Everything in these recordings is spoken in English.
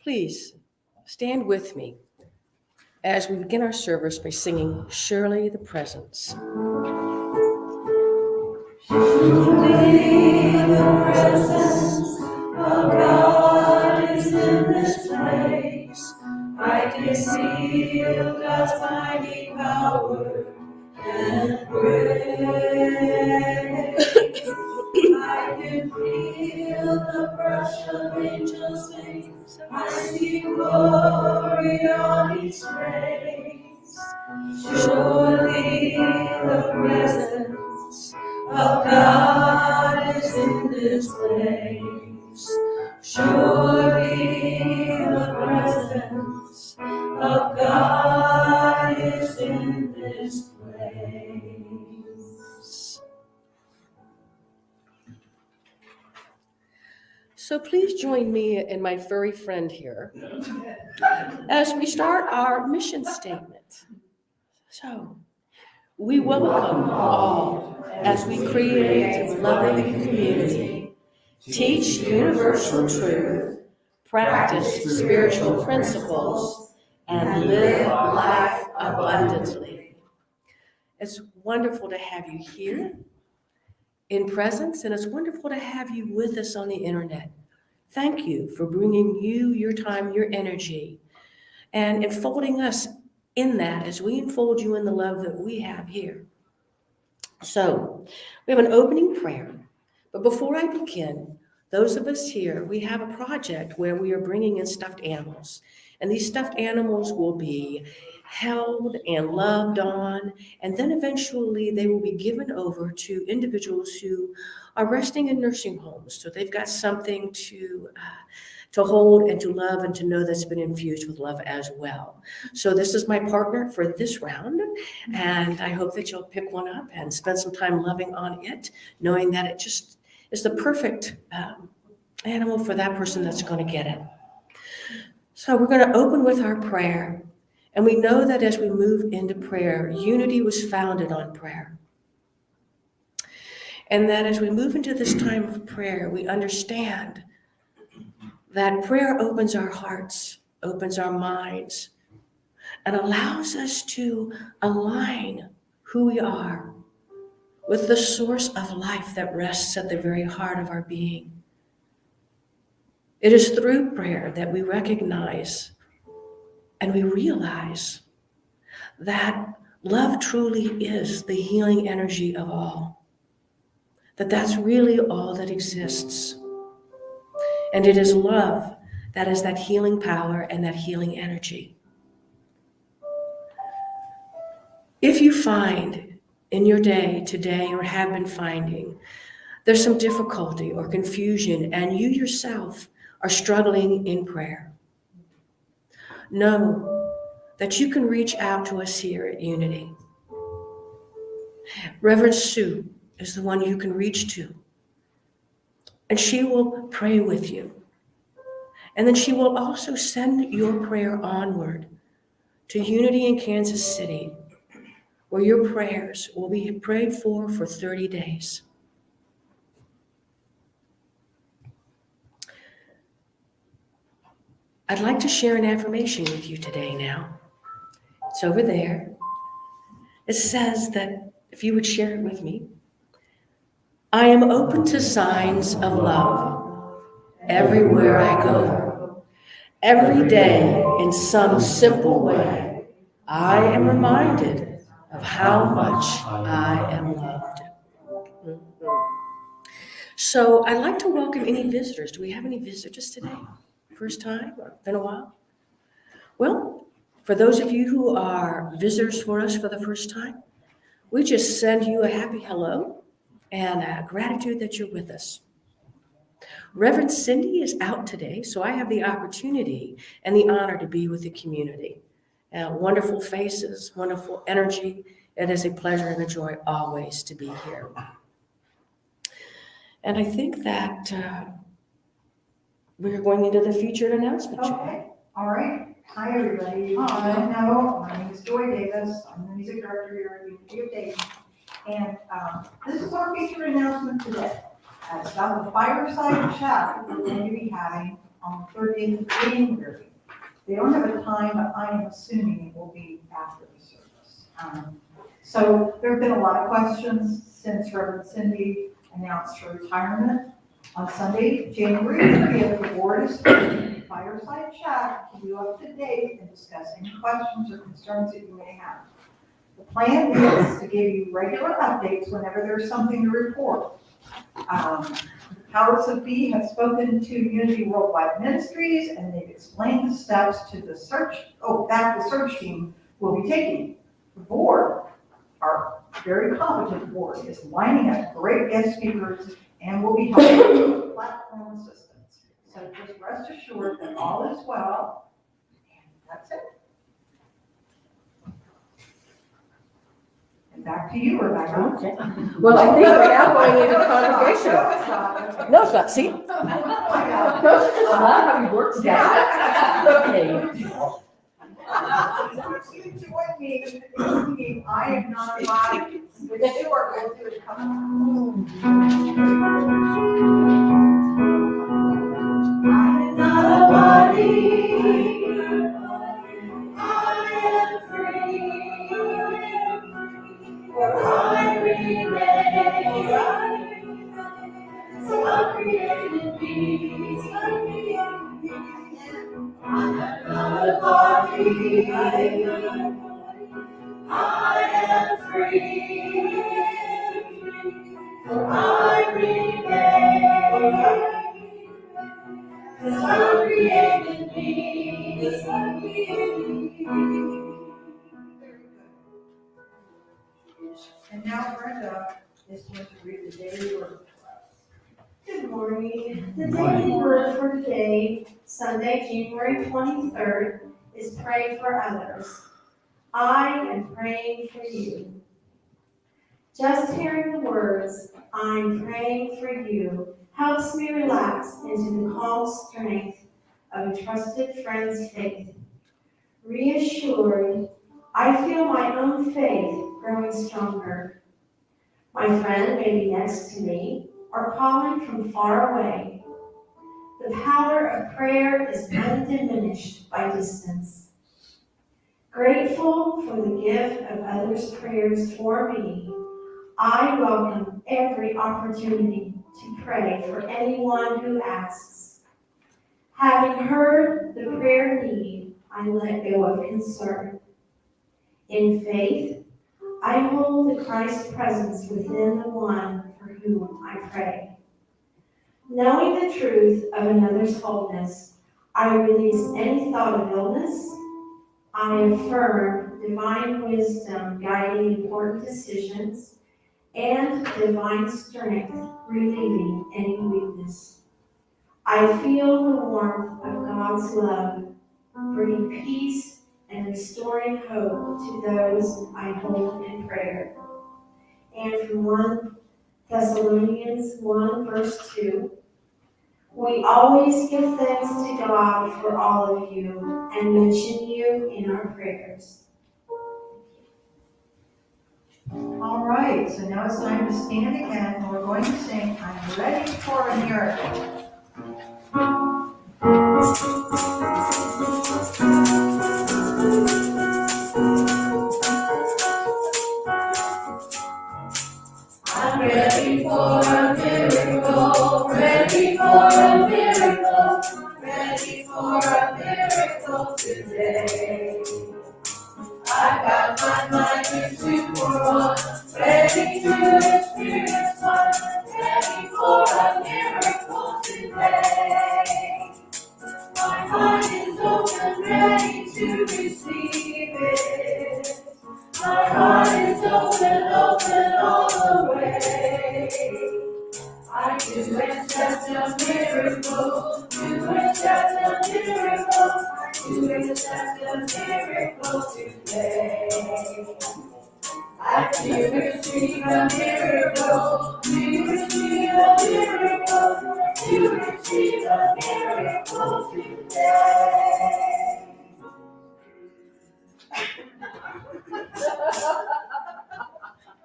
Please stand with me as we begin our service by singing Surely the Presence. Surely the presence of God is in this place. I can feel God's mighty power and grace. I can feel the brush of angels' wings. I see glory on His face. Surely the presence of God is in this place. Surely the presence of God is in this place. So please join me and my furry friend here as we start our mission statement. So, we welcome all as we create a loving community, teach universal truth, practice spiritual principles, and live life abundantly. It's wonderful to have you here in presence, and it's wonderful to have you with us on the internet. Thank you for bringing your time, your energy, and enfolding us in that as we enfold you in the love that we have here. So, we have an opening prayer. But before I begin, those of us here, we have a project where we are bringing in stuffed animals. And these stuffed animals will be held and loved on, and then eventually they will be given over to individuals who are resting in nursing homes. So they've got something to hold and to love and to know that's been infused with love as well. So this is my partner for this round, and I hope that you'll pick one up and spend some time loving on it, knowing that it just is the perfect animal for that person that's going to get it. So we're going to open with our prayer, and we know that as we move into prayer, unity was founded on prayer. And that as we move into this time of prayer, we understand that prayer opens our hearts, opens our minds, and allows us to align who we are with the source of life that rests at the very heart of our being. It is through prayer that we recognize and we realize that love truly is the healing energy of all, that that's really all that exists. And it is love that is that healing power and that healing energy. If you find in your day today, or have been finding, there's some difficulty or confusion and you yourself are struggling in prayer, know that you can reach out to us here at Unity. Reverend Sue is the one you can reach to, and she will pray with you. And then she will also send your prayer onward to Unity in Kansas City, where your prayers will be prayed for 30 days. I'd like to share an affirmation with you today now. It's over there. It says that, if you would share it with me, I am open to signs of love everywhere I go. Every day, in some simple way, I am reminded of how much I am loved. So I'd like to welcome any visitors. Do we have any visitors today? First time or been a while? Well, for those of you who are visitors for us for the first time, we just send you a happy hello and a gratitude that you're with us. Reverend Cindy is out today, so I have the opportunity and the honor to be with the community. Wonderful faces, wonderful energy. It is a pleasure and a joy always to be here. And I think that we're going into the featured announcement. Okay, all right. Hi, everybody. You don't know, my name is Joy Davis. I'm the music director here at Unity of Dayton. And this is our featured announcement today. It's about the fireside chat that we're going to be having on the 30th of January. They don't have a time, but I am assuming it will be after the service. So there have been a lot of questions since Reverend Cindy announced her retirement. On Sunday, January 30th, the board is holding a fireside chat to keep you up to date and discuss any questions or concerns that you may have. The plan is to give you regular updates whenever there's something to report. The powers that be have spoken to Unity Worldwide Ministries, and they've explained the steps to the search, that the search team will be taking. The board, our very competent board, is lining up great guest speakers and will be helping with platform assistance. So just rest assured that all is well, and that's it. And back to you, Rebecca. Okay. Well, I think we're now going into congregational. No, it's not. See? I love how we work together. Okay. Once you join me in the meeting, I am not allowed, but you are going to come. I'm not a body, I am free, for I remain, so I created me. I'm not a body, I am free, for I remain. God created me. God created me. And now Brenda is going to read the daily word for us. Good morning. The daily word for today, Sunday, January 23rd, is pray for others. I am praying for you. Just hearing the words, I'm praying for you, helps me relax into the calm strength of a trusted friend's faith. Reassured, I feel my own faith growing stronger. My friend may be next to me or calling from far away. The power of prayer is undiminished by distance. Grateful for the gift of others' prayers for me, I welcome every opportunity to pray for anyone who asks. Having heard the prayer need, I let go of concern. In faith, I hold the Christ presence within the one for whom I pray. Knowing the truth of another's wholeness, I release any thought of illness. I affirm divine wisdom guiding important decisions and divine strength relieving any weakness. I feel the warmth of God's love, bringing peace and restoring hope to those I hold in prayer. And from 1 Thessalonians 1 verse 2, we always give thanks to God for all of you and mention you in our prayers. All right, so now it's time to stand again, and we're going to sing, I'm Ready for a Miracle. I'm ready for a miracle, ready for a miracle, ready for a miracle today. I've got my mind into one, ready to experience one, ready for a miracle today. My heart is open, ready to receive it. My heart is open all the way. I do accept a miracle, do accept a miracle, do accept a miracle today. I do receive a miracle, do receive a miracle, do receive a miracle today.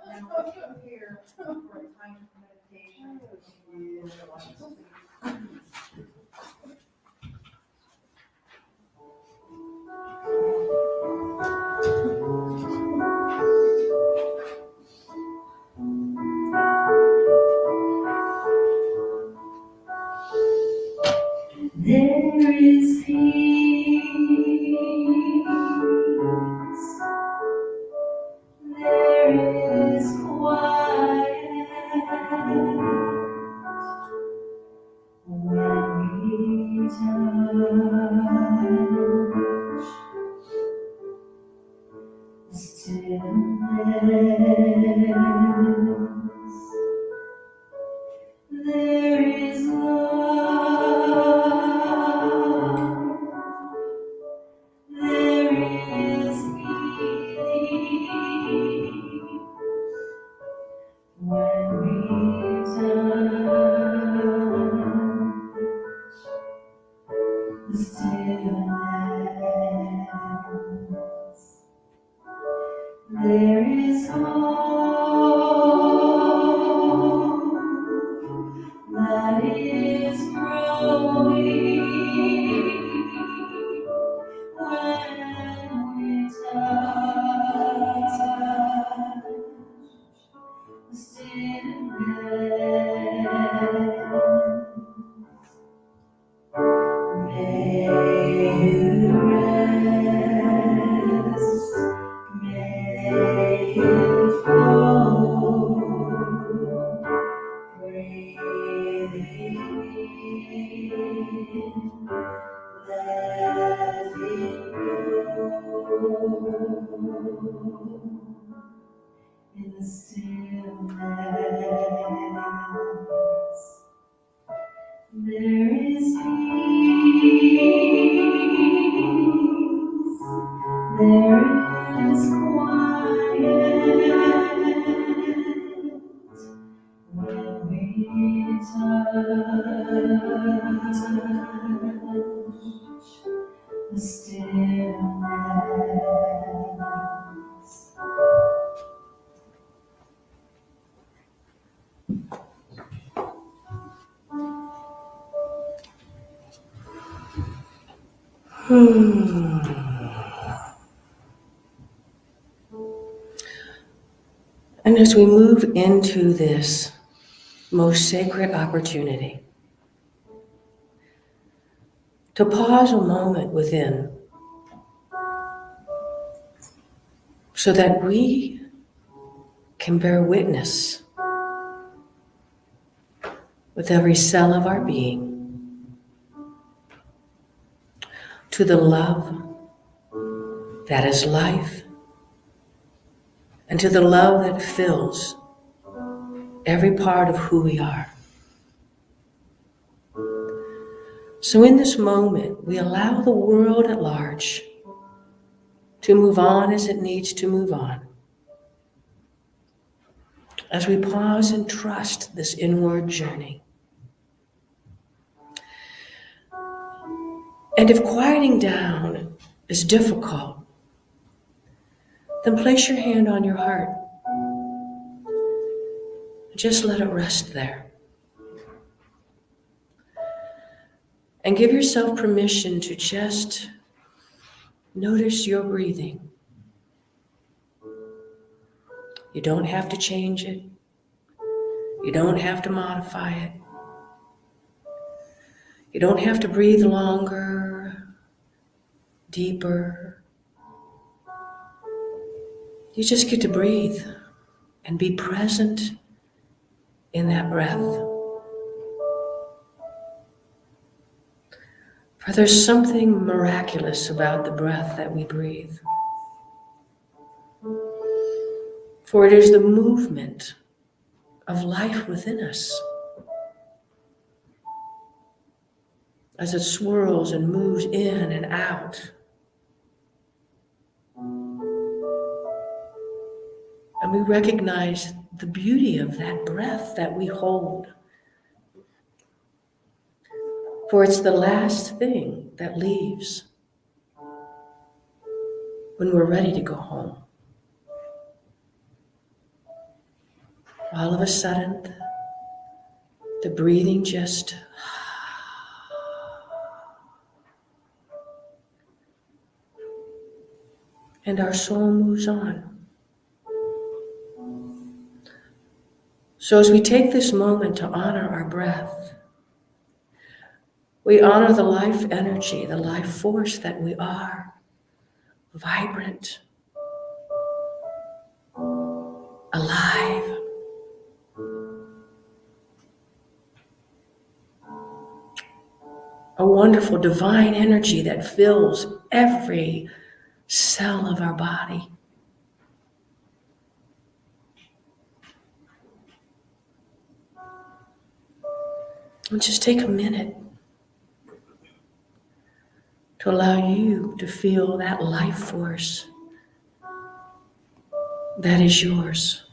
Now, we're here for a time of meditation. There is peace. There is quiet when we touch stillness. There is love. There is healing when we touch the stillness. There is hope that is growing when we touch the stillness. May you rest, may it flow, breathing in, let it go in the stillness. There is peace. There is quiet when we touch the stillness. And as we move into this most sacred opportunity, to pause a moment within so that we can bear witness with every cell of our being to the love that is life and to the love that fills every part of who we are. So in this moment, we allow the world at large to move on as it needs to move on. As we pause and trust this inward journey. And if quieting down is difficult, then place your hand on your heart. Just let it rest there. And give yourself permission to just notice your breathing. You don't have to change it. You don't have to modify it. You don't have to breathe longer, deeper. You just get to breathe and be present in that breath. For there's something miraculous about the breath that we breathe. For it is the movement of life within us. As it swirls and moves in and out. And we recognize the beauty of that breath that we hold. For it's the last thing that leaves when we're ready to go home. All of a sudden, the breathing just and our soul moves on. So as we take this moment to honor our breath, We honor the life energy, the life force that we are, vibrant, alive. A wonderful divine energy that fills every cell of our body. And just take a minute to allow you to feel that life force that is yours.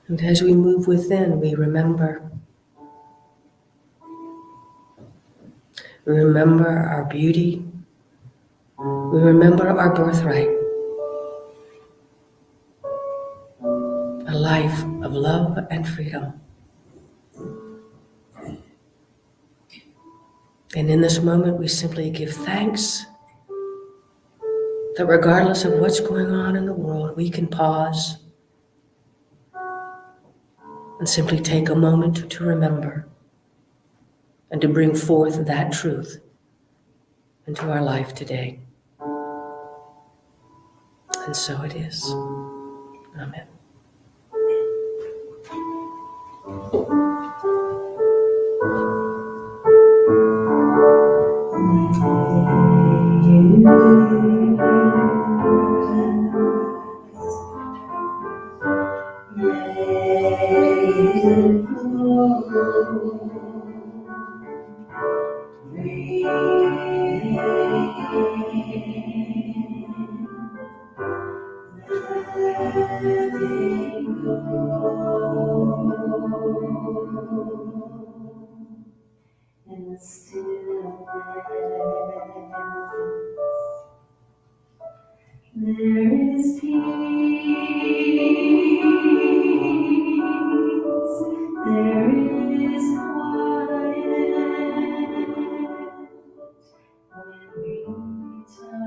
And as we move within, we remember. We remember our beauty. We remember our birthright. A life of love and freedom. And in this moment, we simply give thanks that regardless of what's going on in the world, we can pause and simply take a moment to remember and to bring forth that truth into our life today. And so it is. Amen. In the stillness, there is peace, there is quiet when we touch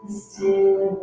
the stillness.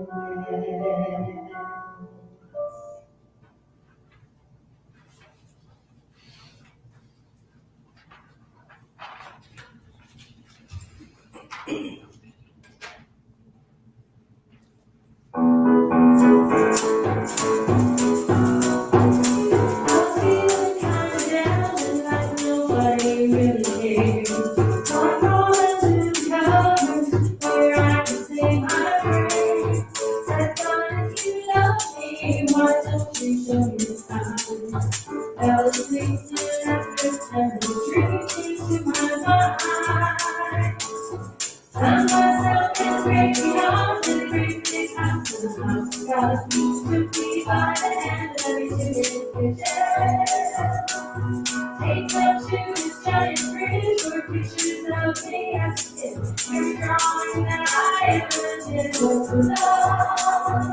Take them to this giant bridge where pictures of me as a kid. Every drawing that I ever did was love.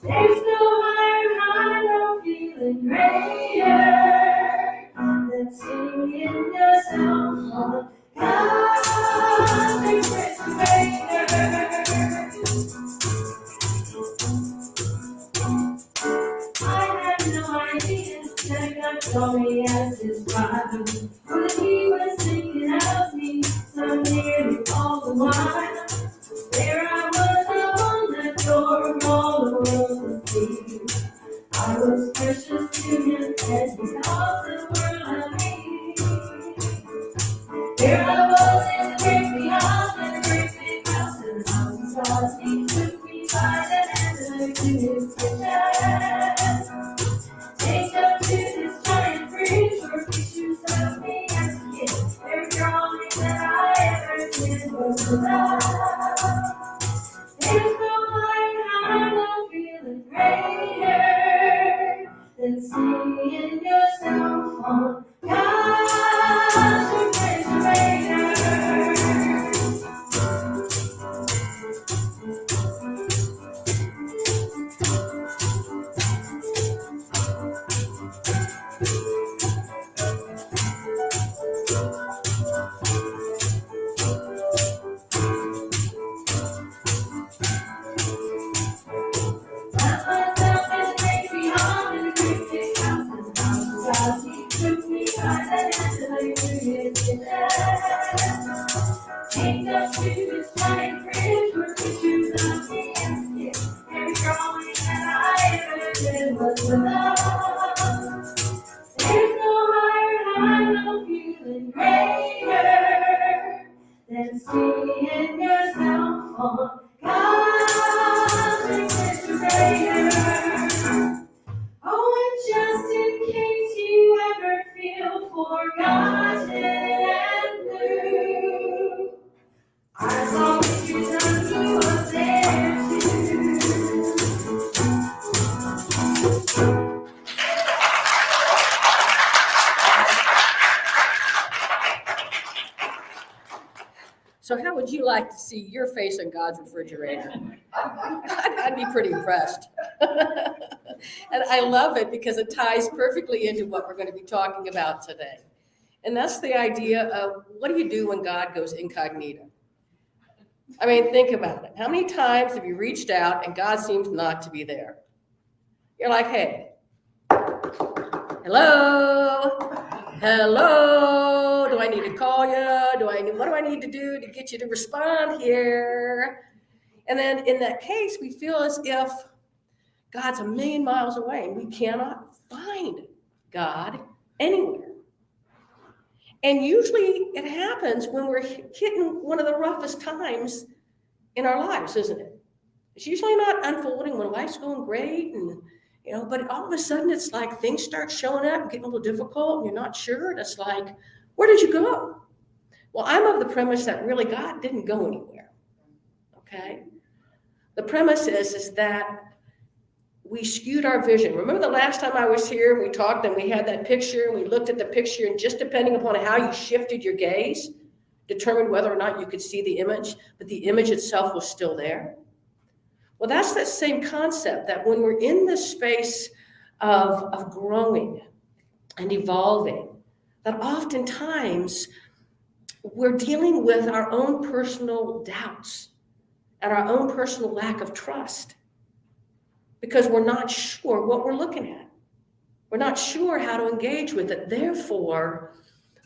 There's no higher high, no feeling greater than singing the song of God's refrigerator. But he was thinking of me so nearly all the while. There I was on that door, all the world could see. I was precious to him, and because the world I made. There I was in the great big house, in the great big house, and the mountain tops. He took me by the hand and looked in his kitchen. Take up to this giant bridge where pictures of me as a kid. Every drawing that I ever did was love. There's no higher high, no feeling greater than seeing yourself on God's refrigerator. Than seeing yourself on God's refrigerator. Oh, and just in case you ever feel forgotten and blue, I saw pictures of you up there too. So how would you like to see your face in God's refrigerator? I'd be pretty impressed. And I love it because it ties perfectly into what we're going to be talking about today. And that's the idea of what do you do when God goes incognito? I mean, think about it. How many times have you reached out and God seems not to be there? You're like, hey, hello, hello, do I need to call you? What do I need to do to get you to respond here? And then in that case, we feel as if God's a million miles away and we cannot find God anywhere. And usually it happens when we're hitting one of the roughest times in our lives, isn't it? It's usually not unfolding when life's going great and but all of a sudden it's like things start showing up and getting a little difficult and you're not sure. And it's like, where did you go? Well, I'm of the premise that really God didn't go anywhere. Okay? The premise is that we skewed our vision. Remember the last time I was here and we talked and we had that picture and we looked at the picture and just depending upon how you shifted your gaze, determined whether or not you could see the image, but the image itself was still there. Well, that's that same concept that when we're in this space of growing and evolving, that oftentimes we're dealing with our own personal doubts and our own personal lack of trust because we're not sure what we're looking at. We're not sure how to engage with it. Therefore,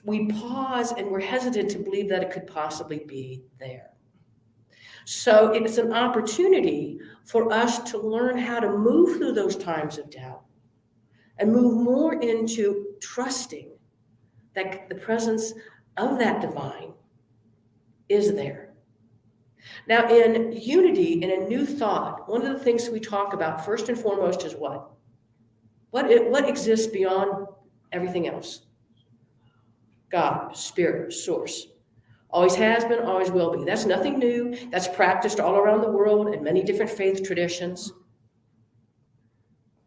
we pause and we're hesitant to believe that it could possibly be there. So it's an opportunity for us to learn how to move through those times of doubt and move more into trusting that the presence of that divine is there. Now, in unity, in a new thought, one of the things we talk about first and foremost is what? What exists beyond everything else? God, spirit, source. Always has been, always will be. That's nothing new. That's practiced all around the world in many different faith traditions.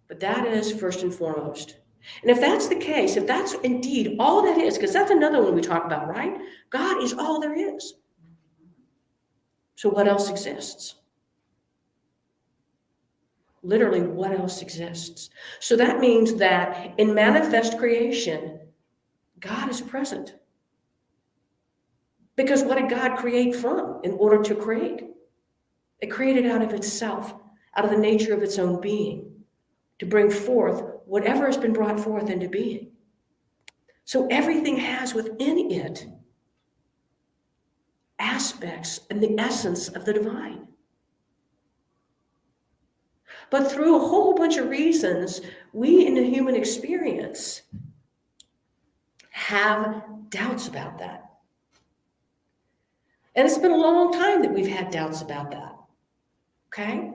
But that is first and foremost. And if that's the case, if that's indeed all that is, because that's another one we talk about, right? God is all there is. So what else exists? Literally, what else exists? So that means that in manifest creation, God is present. Because what did God create from in order to create? It created out of itself, out of the nature of its own being, to bring forth whatever has been brought forth into being. So everything has within it aspects and the essence of the divine. But through a whole bunch of reasons, we in the human experience have doubts about that. And it's been a long time that we've had doubts about that, okay?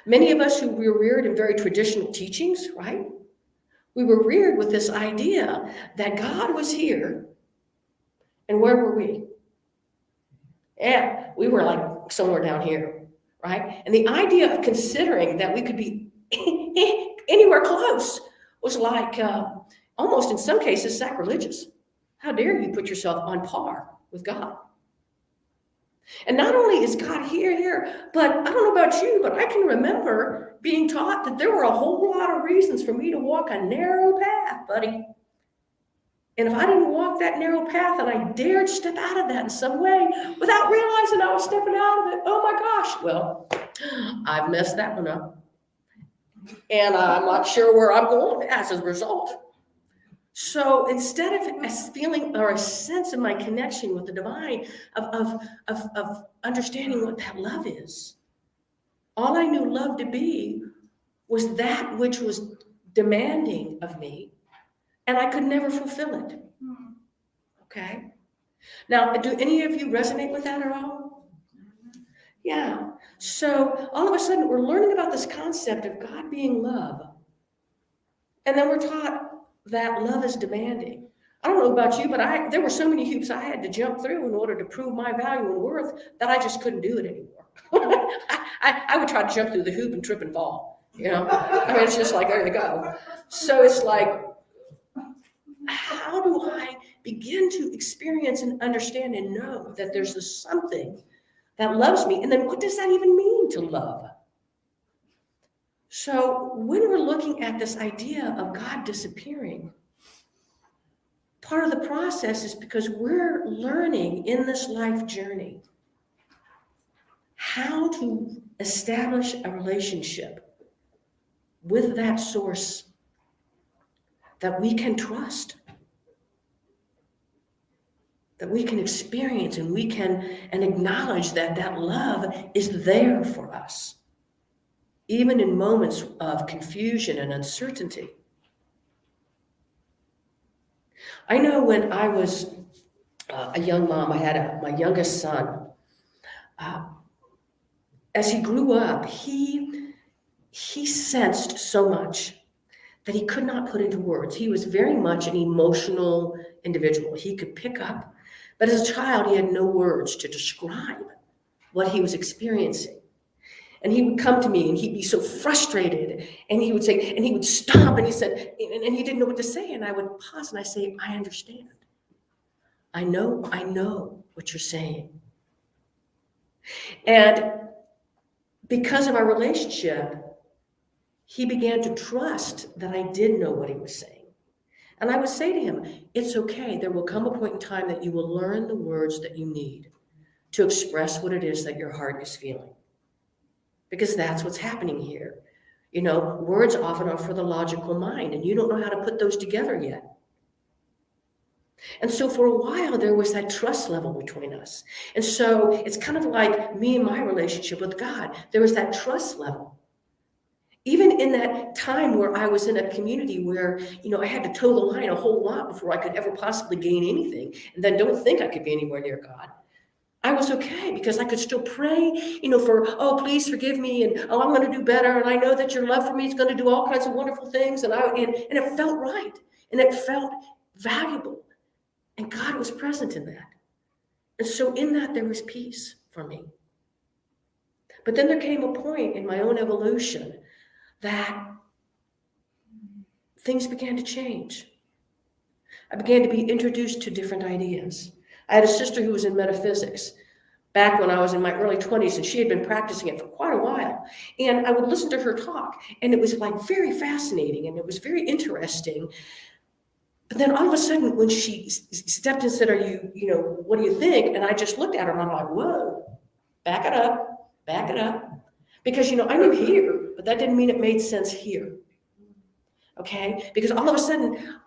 Many of us who were reared in very traditional teachings, right? We were reared with this idea that God was here, and where were we? Yeah, we were like somewhere down here, right? And the idea of considering that we could be anywhere close was like almost in some cases sacrilegious. How dare you put yourself on par with God? And not only is God here, but I don't know about you, but I can remember being taught that there were a whole lot of reasons for me to walk a narrow path, buddy. And if I didn't walk that narrow path and I dared step out of that in some way without realizing I was stepping out of it, oh my gosh, well, I've messed that one up. And I'm not sure where I'm going as a result. So instead of a feeling or a sense of my connection with the divine, of understanding what that love is, all I knew love to be was that which was demanding of me, and I could never fulfill it. Okay? Now, do any of you resonate with that at all? Yeah. So all of a sudden, we're learning about this concept of God being love. And then we're taught that love is demanding. I don't know about you, but there were so many hoops I had to jump through in order to prove my value and worth that I just couldn't do it anymore. I would try to jump through the hoop and trip and fall, you know? I mean, it's just like, there you go. So it's like, how do I begin to experience and understand and know that there's this something that loves me? And then what does that even mean to love? So when we're looking at this idea of God disappearing, part of the process is because we're learning in this life journey how to establish a relationship with that source that we can trust, that we can experience, and we can acknowledge that that love is there for us, even in moments of confusion and uncertainty. I know when I was a young mom, I had my youngest son. As he grew up, he sensed so much that he could not put into words. He was very much an emotional individual. He could pick up, but as a child, he had no words to describe what he was experiencing. And he would come to me and he'd be so frustrated, and he would say, and he would stop, and he said, and he didn't know what to say. And I would pause and I say, I understand. I know what you're saying. And because of our relationship, he began to trust that I did know what he was saying. And I would say to him, it's okay. There will come a point in time that you will learn the words that you need to express what it is that your heart is feeling. Because that's what's happening here. You know, words often are for the logical mind, and you don't know how to put those together yet. And so for a while, there was that trust level between us. And so it's kind of like me and my relationship with God. There was that trust level. Even in that time where I was in a community where, you know, I had to toe the line a whole lot before I could ever possibly gain anything, and then don't think I could be anywhere near God, I was okay because I could still pray, you know, for, oh, please forgive me, and oh, I'm going to do better, and I know that your love for me is going to do all kinds of wonderful things, and it felt right, and it felt valuable, and God was present in that. And so in that, there was peace for me. But then there came a point in my own evolution that things began to change. I began to be introduced to different ideas. I had a sister who was in metaphysics back when I was in my early 20s, and she had been practicing it for quite a while. And I would listen to her talk, and it was like very fascinating, and it was very interesting. But then all of a sudden, when she stepped and said, you know, what do you think? And I just looked at her, and I'm like, whoa, back it up, back it up. Because, you know, I knew here, but that didn't mean it made sense here. Okay? Because all of a sudden,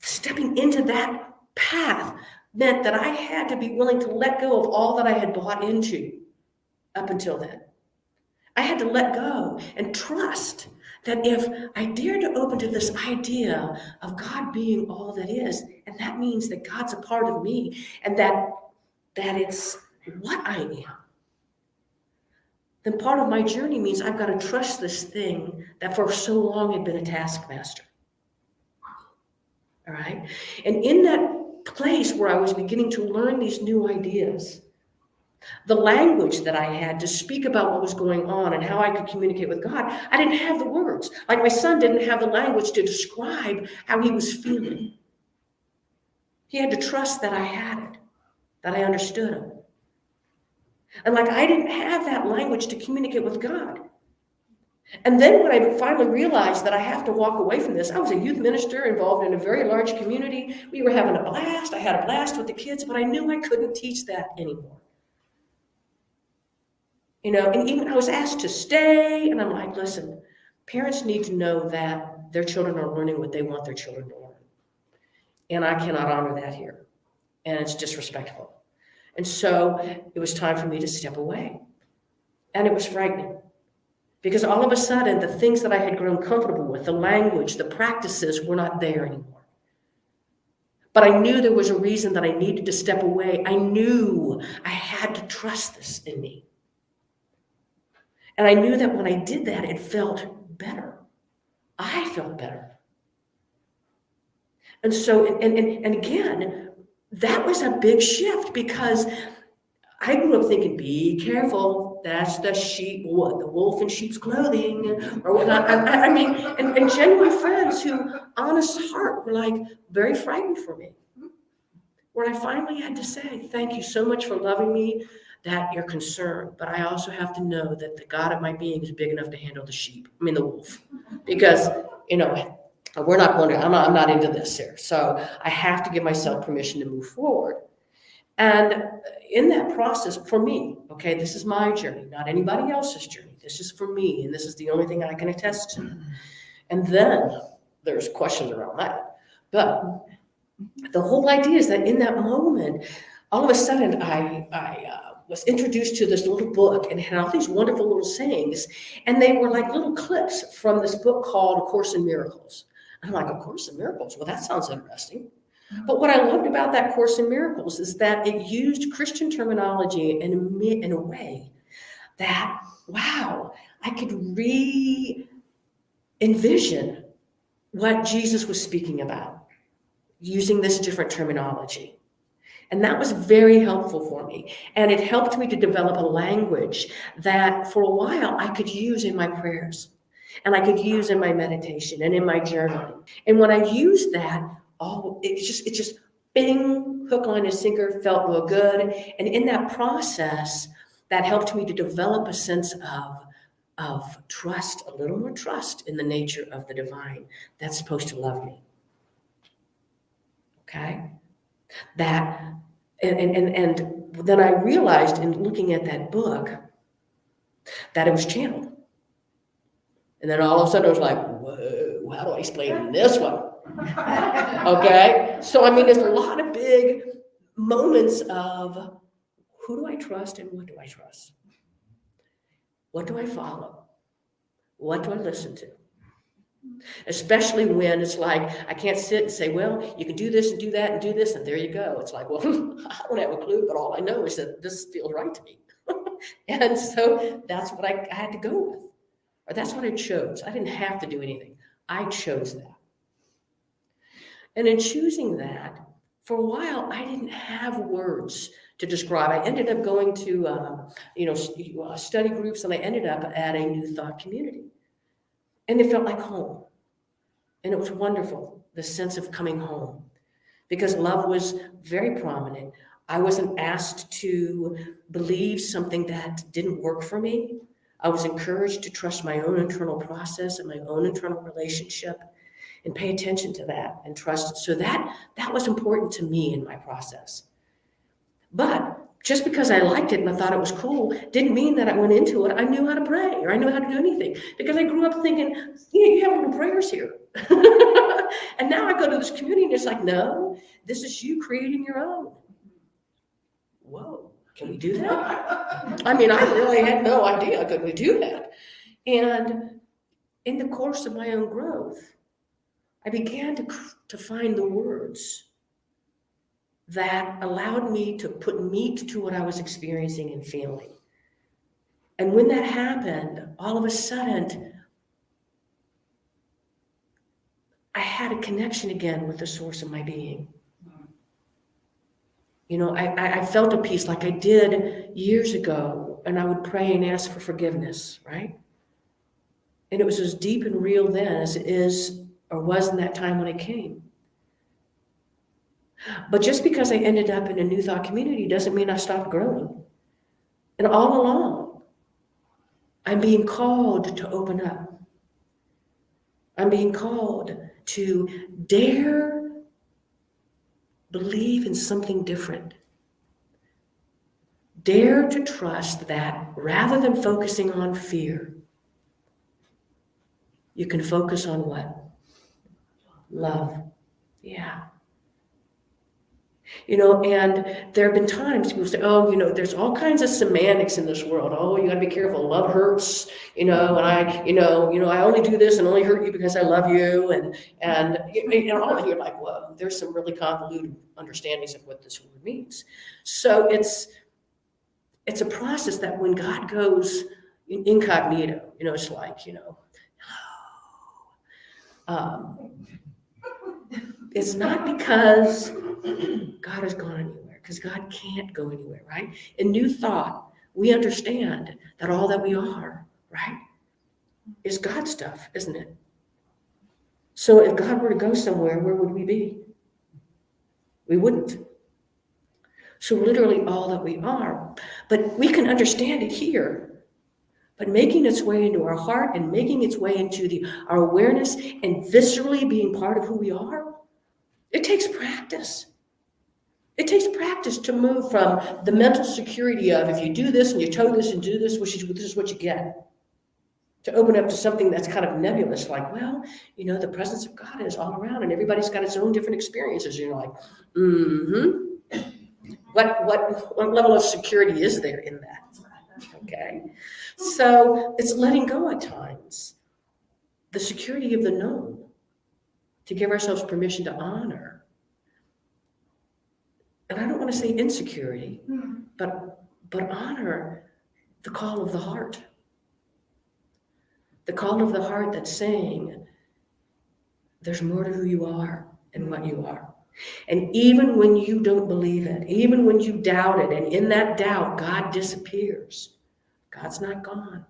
stepping into that path meant that I had to be willing to let go of all that I had bought into up until then. I had to let go and trust that if I dare to open to this idea of God being all that is, and that means that God's a part of me, and that it's what I am, then part of my journey means I've got to trust this thing that for so long had been a taskmaster. All right? And in that place where I was beginning to learn these new ideas, the language that I had to speak about what was going on and how I could communicate with God, I didn't have the words. Like my son didn't have the language to describe how he was feeling. He had to trust that I had it, that I understood him. And like I didn't have that language to communicate with God. And then when I finally realized that I have to walk away from this, I was a youth minister involved in a very large community. We were having a blast. I had a blast with the kids, but I knew I couldn't teach that anymore. You know, and even I was asked to stay, and I'm like, listen, parents need to know that their children are learning what they want their children to learn. And I cannot honor that here. And it's disrespectful. And so it was time for me to step away. And it was frightening. Because all of a sudden, the things that I had grown comfortable with, the language, the practices were not there anymore. But I knew there was a reason that I needed to step away. I knew I had to trust this in me. And I knew that when I did that, it felt better. I felt better. And so, and again, that was a big shift because I grew up thinking, be careful, that's the sheep, what, the wolf in sheep's clothing, or whatnot. I mean, and genuine friends who, honest heart, were like very frightened for me. Where I finally had to say, thank you so much for loving me, that you're concerned, but I also have to know that the God of my being is big enough to handle the wolf. Because, you know, we're not going to, I'm not into this here. So I have to give myself permission to move forward. And in that process, for me, okay, this is my journey, not anybody else's journey. This is for me, and this is the only thing I can attest to. And then there's questions around that. But the whole idea is that in that moment, all of a sudden, I was introduced to this little book and it had all these wonderful little sayings, and they were like little clips from this book called A Course in Miracles. I'm like, A Course in Miracles? Well, that sounds interesting. But what I loved about that Course in Miracles is that it used Christian terminology in a way that, wow, I could re-envision what Jesus was speaking about using this different terminology. And that was very helpful for me. And it helped me to develop a language that for a while I could use in my prayers and I could use in my meditation and in my journaling. And when I used that, it just bing, hook, line, and sinker, felt real good. And in that process, that helped me to develop a sense of trust, a little more trust in the nature of the divine that's supposed to love me. Okay? That, and then I realized in looking at that book that it was channeled. And then all of a sudden I was like, whoa, how do I explain this one? Okay? So, I mean, there's a lot of big moments of who do I trust and what do I trust? What do I follow? What do I listen to? Especially when it's like, I can't sit and say, well, you can do this and do that and do this, and there you go. It's like, well, I don't have a clue, but all I know is that this feels right to me. And so that's what I had to go with. Or that's what I chose. I didn't have to do anything. I chose that. And in choosing that, for a while, I didn't have words to describe. I ended up going to, study groups, and I ended up at a New Thought community. And it felt like home. And it was wonderful, the sense of coming home, because love was very prominent. I wasn't asked to believe something that didn't work for me. I was encouraged to trust my own internal process and my own internal relationship and pay attention to that and trust. So that was important to me in my process. But Just because I liked it and I thought it was cool didn't mean that I went into it. I knew how to pray or I knew how to do anything because I grew up thinking, you have little prayers here. And now I go to this community and it's like, no, this is you creating your own. Whoa, can we do that? I mean, I really had no idea could we do that. And in the course of my own growth, I began to find the words that allowed me to put meat to what I was experiencing and feeling. And when that happened, all of a sudden, I had a connection again with the source of my being. You know, I felt a peace like I did years ago, and I would pray and ask for forgiveness, right? And it was as deep and real then as it is or was in that time when I came. But just because I ended up in a New Thought community doesn't mean I stopped growing. And all along, I'm being called to open up. I'm being called to dare believe in something different. Dare to trust that rather than focusing on fear, you can focus on what? Love. Yeah. You know, and there have been times people say, oh, you know, there's all kinds of semantics in this world. Oh, you got to be careful. Love hurts, you know, and I only do this and only hurt you because I love you. And all of you're like, whoa, there's some really convoluted understandings of what this word means. So it's a process that when God goes incognito, you know, it's like, you know, it's not because God has gone anywhere, because God can't go anywhere, right? In New Thought, we understand that all that we are, right, is God stuff, isn't it? So if God were to go somewhere, where would we be? We wouldn't. So literally all that we are, but we can understand it here. But making its way into our heart and making its way into our awareness and viscerally being part of who we are, it takes practice. It takes practice to move from the mental security of if you do this and you toe this and do this, this is what you get, to open up to something that's kind of nebulous, like, well, you know, the presence of God is all around and everybody's got its own different experiences. You're like, what level of security is there in that? Okay, so it's letting go at times, the security of the known, to give ourselves permission to honor. And I don't want to say insecurity, but honor the call of the heart. The call of the heart that's saying, there's more to who you are and what you are. And even when you don't believe it, even when you doubt it, and in that doubt, God disappears. God's not gone.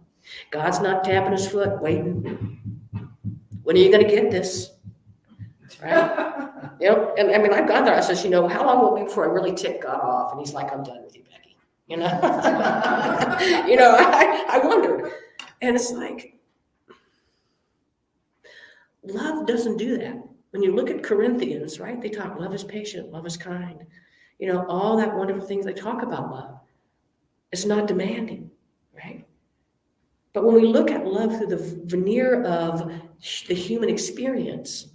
God's not tapping his foot, waiting. When are you going to get this? Right? You know, and I mean, I've gone there. I says, you know, how long will it be before I really tick God off? And he's like, I'm done with you, Becky. You know, you know, I wondered. And it's like, love doesn't do that. When you look at Corinthians, right, they talk love is patient, love is kind. You know, all that wonderful things they talk about love. It's not demanding, right? But when we look at love through the veneer of the human experience,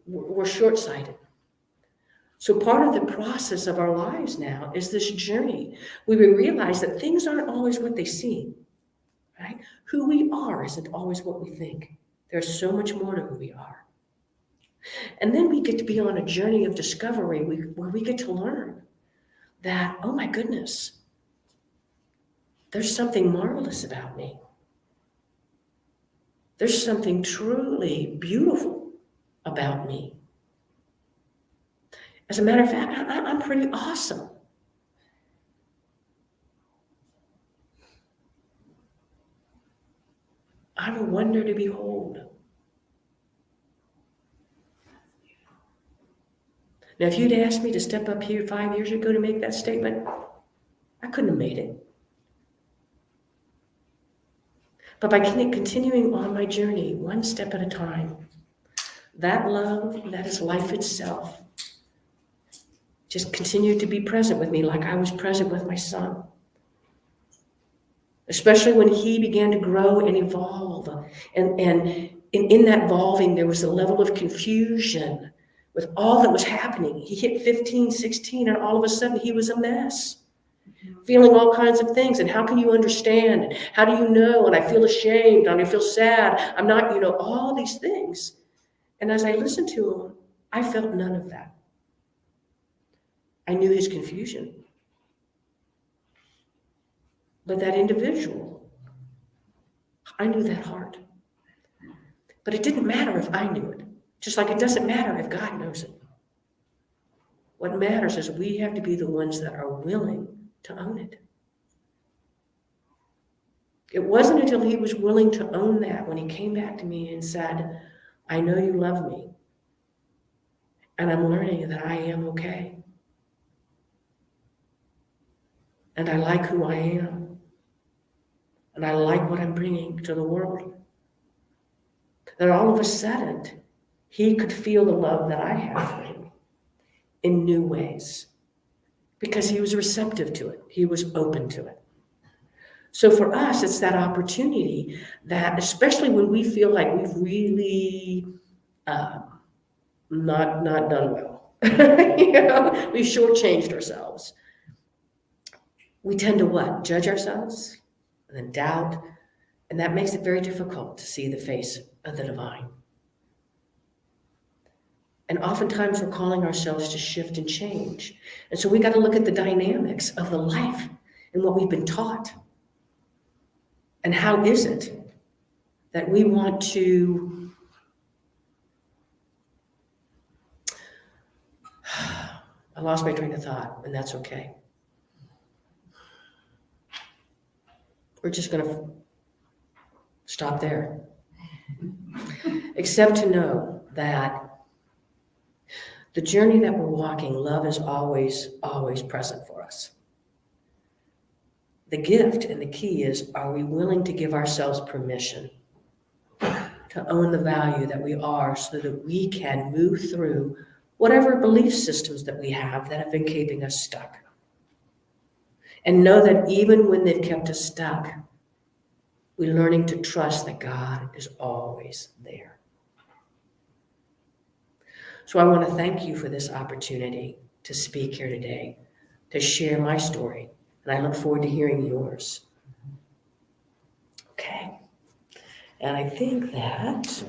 we're short-sighted. So part of the process of our lives now is this journey where we realize that things aren't always what they seem, right? Who we are isn't always what we think. There's so much more to who we are. And then we get to be on a journey of discovery where we get to learn that, oh my goodness, there's something marvelous about me. There's something truly beautiful about me. As a matter of fact, I'm pretty awesome. I'm a wonder to behold. Now, if you'd asked me to step up here 5 years ago to make that statement, I couldn't have made it. But by continuing on my journey, one step at a time, that love, that is life itself, just continued to be present with me like I was present with my son. Especially when he began to grow and evolve. And in that evolving, there was a level of confusion with all that was happening. He hit 15, 16, and all of a sudden he was a mess, feeling all kinds of things. And how can you understand? And how do you know? And I feel ashamed, and I feel sad. I'm not, all these things. And as I listened to him, I felt none of that. I knew his confusion. But that individual, I knew that heart. But it didn't matter if I knew it, just like it doesn't matter if God knows it. What matters is we have to be the ones that are willing to own it. It wasn't until he was willing to own that when he came back to me and said, I know you love me, and I'm learning that I am okay. And I like who I am. And I like what I'm bringing to the world. That all of a sudden, he could feel the love that I have for him in new ways. Because he was receptive to it. He was open to it. So for us, it's that opportunity that, especially when we feel like we've really not done well, we've shortchanged ourselves. We tend to what? Judge ourselves, and then doubt, and that makes it very difficult to see the face of the divine. And oftentimes we're calling ourselves to shift and change. And so we got to look at the dynamics of the life and what we've been taught. And how is it that we want to I lost my train of thought, and that's okay. We're just going to stop there. Except to know that the journey that we're walking, love is always, always present for us. The gift and the key is, are we willing to give ourselves permission to own the value that we are so that we can move through whatever belief systems that we have that have been keeping us stuck? And know that even when they've kept us stuck, we're learning to trust that God is always there. So I want to thank you for this opportunity to speak here today, to share my story. And I look forward to hearing yours. Okay. And I think that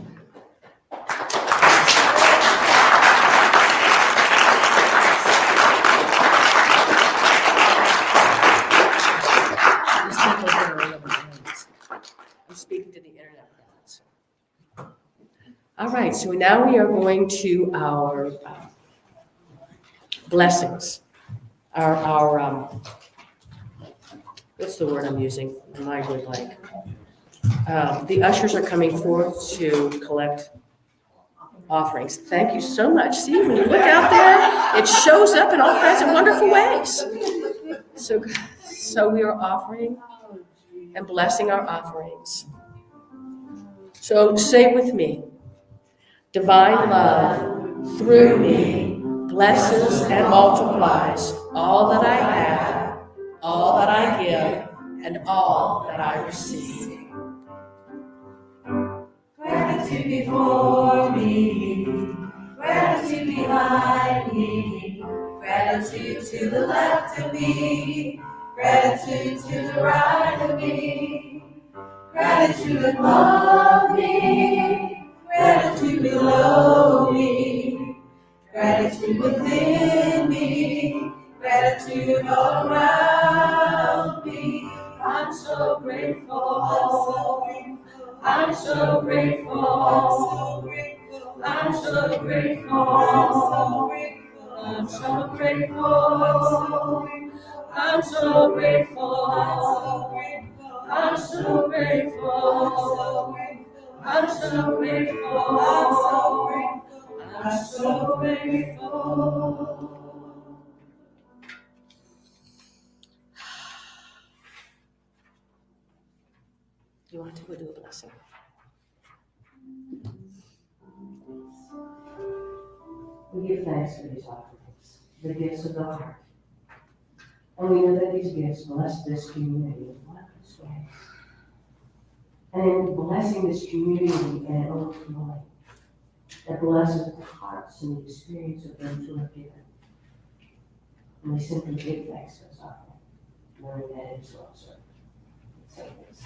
I'm speaking to the internet. All right, so now we are going to our blessings. Our what's the word I'm using? My good like. The ushers are coming forth to collect offerings. Thank you so much. See, when you look out there, it shows up in all kinds of wonderful ways. So we are offering and blessing our offerings. So say it with me. Divine love through me blesses and multiplies all that I have, all that I give, and all that I receive. Gratitude before me, gratitude behind me, gratitude to the left of me, gratitude to the right of me, gratitude above me, gratitude below me, gratitude within me, gratitude all around me. I'm so grateful. I'm so grateful. I'm so grateful. I'm so grateful. I'm so grateful. I'm so grateful. I'm so grateful. I'm so grateful. You want to go do a blessing? We give thanks for these offerings. the gifts of the heart. And we know that these gifts bless this community in wondrous ways. And in blessing this community and overflowing, that blesses the hearts and the experience of those who are given. And we simply give thanks to us often, knowing that it is well served. So it is.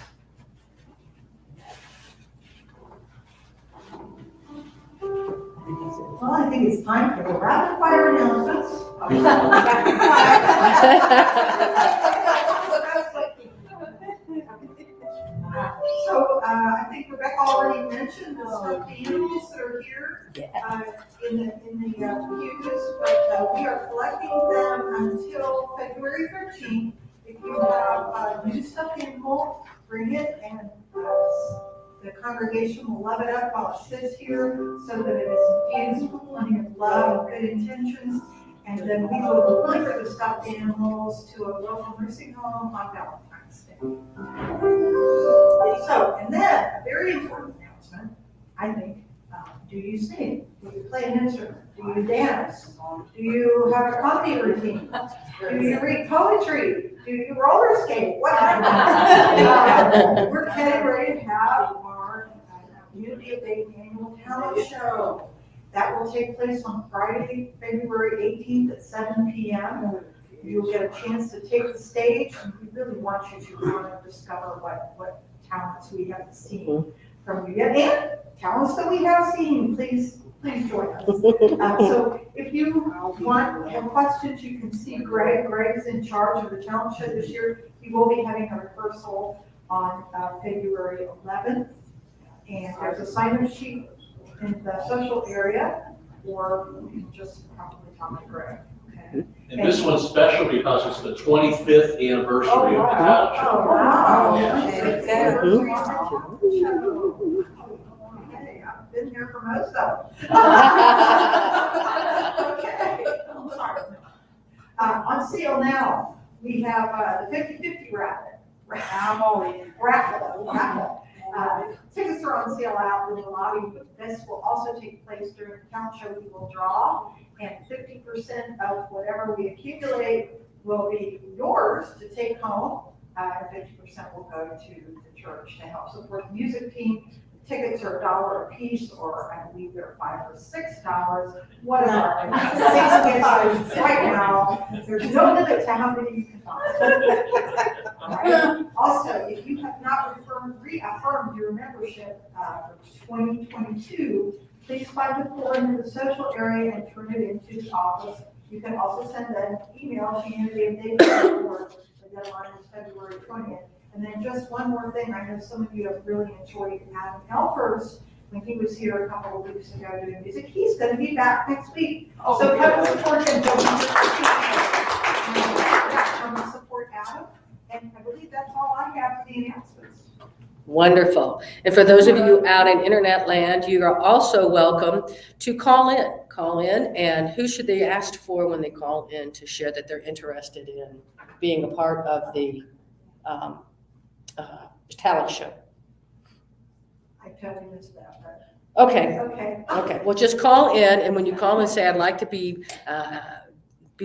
Well, I think it's time for the rapid fire announcements. So, I think Rebecca already mentioned the stuffed animals that are here, in the pews, but, we are collecting them until February 13th. If you have a new stuffed animal, bring it, and, the congregation will love it up while it sits here so that it is infused with plenty of love and good intentions. And then we will deliver the stuffed animals to a local nursing home on Valentine's Day. So, and then a very important announcement, I think, do you sing? Do you play an instrument? Do you dance? Do you have a comedy routine? Do you read poetry? Do you roller skate? Whatever. We're getting ready to have our Community of Faith annual talent show. That will take place on Friday, February 18th at 7 p.m. You'll get a chance to take the stage, and we really want you to kind of discover what talents we have seen from you yet, and talents that we have seen. Please join us. So if you have questions, you can see Greg. Greg is in charge of the talent show this year. We will be having a rehearsal on February 11th, and there's a sign-up sheet in the social area, or you can just probably talk to Greg. Okay. And this one's special because it's the 25th anniversary of the talent show. Oh, wow. Yeah. Okay, I've been here for most of them. Okay, I'm sorry. On sale now, we have the 50/50 raffle. Tickets are on sale out in the lobby. This will also take place during the talent show. We will draw, and 50% of whatever we accumulate will be yours to take home. And 50% will go to the church to help support the music team. The tickets are $1 a piece, or I believe they're $5 or $6, whatever. Right now, there's no limit to how many you can buy. Right. Also, if you have not reaffirmed your membership for 2022, please find the form in the social area and turn it into the office. You can also send an email to community@david.org. The deadline is February 20th. And then just one more thing, I know some of you have really enjoyed Adam Elfers when he was here a couple of weeks ago doing music. He's going to be back next week. So come and support him. Come and support Adam. And I believe that's all I have for the announcements. Wonderful. And for those of you out in internet land, you are also welcome to call in. Call in, and who should they ask for when they call in to share that they're interested in being a part of the talent show? I totally missed that, but. Okay. Okay. Well, just call in, and when you call and say, I'd like to be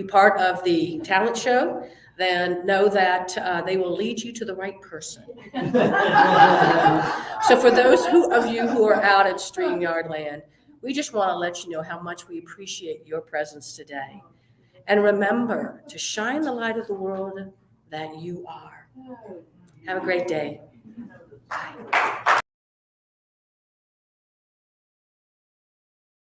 part of the talent show, then know that they will lead you to the right person. So for those of you who are out at StreamYard land, we just want to let you know how much we appreciate your presence today. And remember to shine the light of the world that you are. Have a great day. Bye.